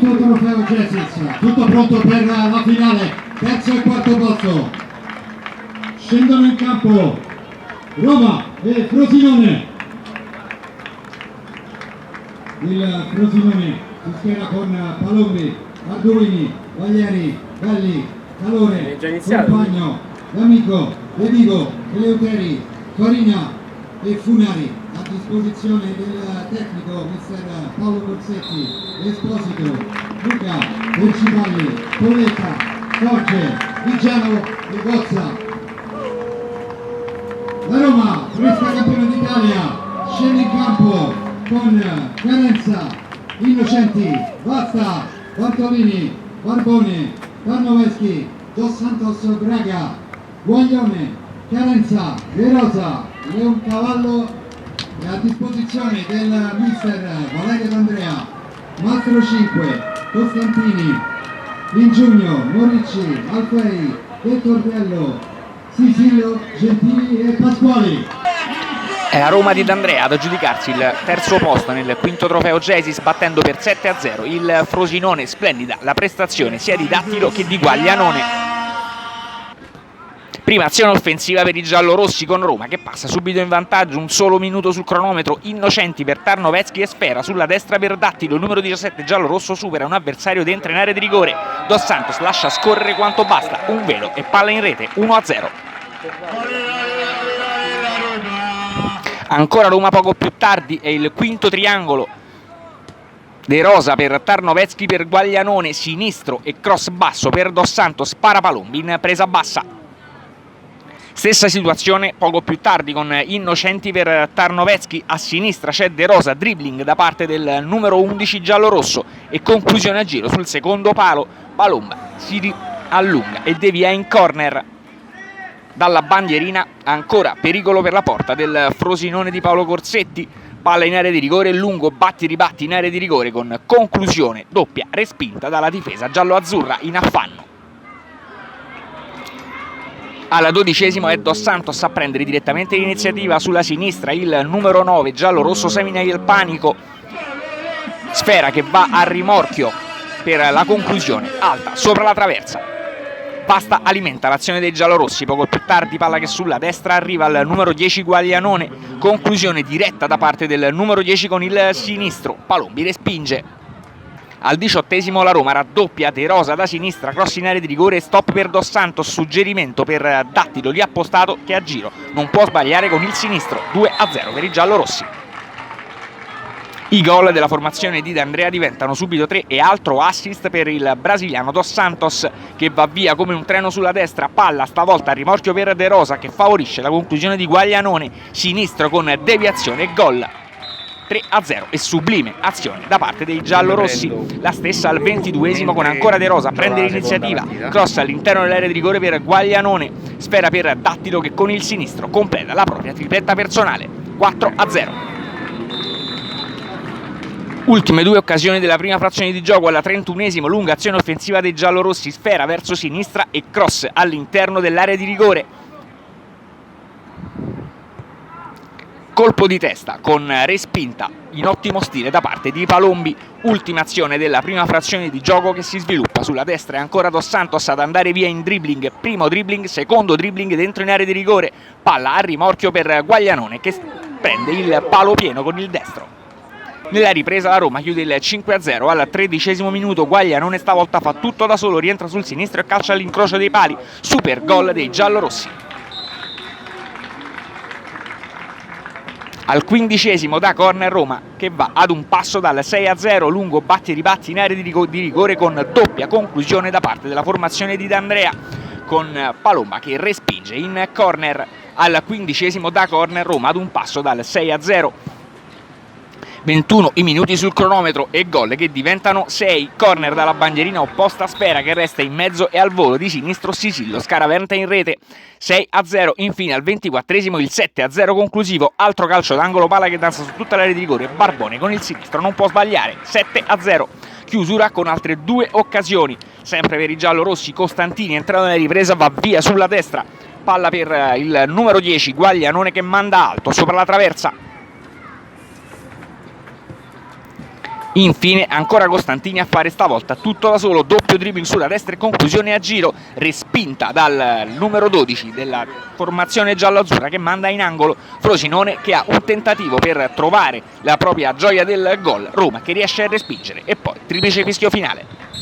quinto trofeo Gesis, tutto pronto per la finale, terzo e quarto posto. Scendono in campo Roma e Frosinone. Il Frosinone si schiera con Palombi, Arduini, Vaglieri, Galli, Calore, Compagno, D'Amico, De Vigo, Eleuteri, Farina e Funari. A disposizione del tecnico mister Paolo Corsetti, Esposito, Luca, Bercivalli, Polletta, Forge, Vigiano e Gozza. La Roma, fresca campione d'Italia, scende in campo con Carenza, Innocenti, Basta, Bartolini, Barbone, Tarnoveschi, Dos Santos Braga, Guaglione, Carenza, De Rosa, Leoncavallo. È a disposizione del mister Valerio D'Andrea, Mastro 5, Costantini, Ingiugno, Moricci, Alfei, Del Tordello, Sisilio, Gentili e Pasquali. È la Roma di D'Andrea ad aggiudicarsi il terzo posto nel quinto trofeo Gesis, battendo per 7-0 il Frosinone. Splendida la prestazione sia di Dattilo che di Guaglianone. Prima azione offensiva per i giallorossi con Roma che passa subito in vantaggio, un solo minuto sul cronometro. Innocenti per Tarnoveschi e Sfera sulla destra per Dattilo. Il numero 17 giallorosso supera un avversario ed entra in area di rigore. Dos Santos lascia scorrere quanto basta, un velo e palla in rete, 1-0. Ancora Roma poco più tardi è il quinto triangolo. De Rosa per Tarnoveschi per Guaglianone, sinistro e cross basso per Dos Santos, para Palombi in presa bassa. Stessa situazione poco più tardi con Innocenti per Tarnoveschi, a sinistra c'è De Rosa, dribbling da parte del numero 11 giallorosso e conclusione a giro sul secondo palo. Palomba si allunga e devia in corner dalla bandierina. Ancora pericolo per la porta del Frosinone di Paolo Corsetti, palla in area di rigore, lungo batti ribatti in area di rigore con conclusione doppia respinta dalla difesa giallo-azzurra in affanno. Alla 12esimo è Dos Santos a prendere direttamente l'iniziativa sulla sinistra, il numero 9 giallo-rosso semina il panico. Sfera che va a rimorchio per la conclusione, alta sopra la traversa. Basta alimenta l'azione dei giallorossi, poco più tardi palla che sulla destra arriva al numero 10 Guaglianone, conclusione diretta da parte del numero 10 con il sinistro, Palombi respinge. Al 18esimo la Roma raddoppia, De Rosa da sinistra, cross in area di rigore, stop per Dos Santos, suggerimento per Dattilo lì appostato che a giro non può sbagliare con il sinistro, 2-0 per i giallorossi. I gol della formazione di D'Andrea diventano subito 3 e altro assist per il brasiliano Dos Santos che va via come un treno sulla destra, palla stavolta a rimorchio per De Rosa che favorisce la conclusione di Guaglianone, sinistro con deviazione e gol. 3-0 e sublime azione da parte dei giallorossi. La stessa al 22esimo con ancora De Rosa a prendere l'iniziativa, cross all'interno dell'area di rigore per Guaglianone, sfera per Dattilo che con il sinistro completa la propria tripletta personale, 4-0. Ultime due occasioni della prima frazione di gioco. Alla 31esimo lunga azione offensiva dei giallorossi, sfera verso sinistra e cross all'interno dell'area di rigore. Colpo di testa con respinta in ottimo stile da parte di Palombi. Ultima azione della prima frazione di gioco che si sviluppa sulla destra e ancora Dos Santos ad andare via in dribbling. Primo dribbling, secondo dribbling dentro in area di rigore. Palla a rimorchio per Guaglianone che prende il palo pieno con il destro. Nella ripresa la Roma chiude il 5-0 al 13esimo minuto. Guaglianone stavolta fa tutto da solo, rientra sul sinistro e calcia all'incrocio dei pali. Super gol dei giallorossi. Al 15esimo da corner Roma che va ad un passo dal 6-0, lungo batti e ribatti in area di rigore con doppia conclusione da parte della formazione di D'Andrea con Palomba che respinge in corner. Al 15esimo da corner Roma ad un passo dal 6-0. 21 i minuti sul cronometro e gol che diventano 6. Corner dalla bandierina opposta, Sfera che resta in mezzo e al volo di sinistro Sisillo scaraventa in rete, 6-0. Infine al 24esimo il 7-0 conclusivo, altro calcio d'angolo, palla che danza su tutta l'area di rigore, Barbone con il sinistro non può sbagliare, 7-0. Chiusura con altre due occasioni, sempre per i giallorossi. Costantini entrato nella ripresa va via sulla destra, palla per il numero 10 Guaglianone che manda alto sopra la traversa. Infine ancora Costantini a fare stavolta tutto da solo, doppio dribbling sulla destra e conclusione a giro, respinta dal numero 12 della formazione giallo-azzurra, che manda in angolo Frosinone, che ha un tentativo per trovare la propria gioia del gol. Roma che riesce a respingere e poi triplice fischio finale.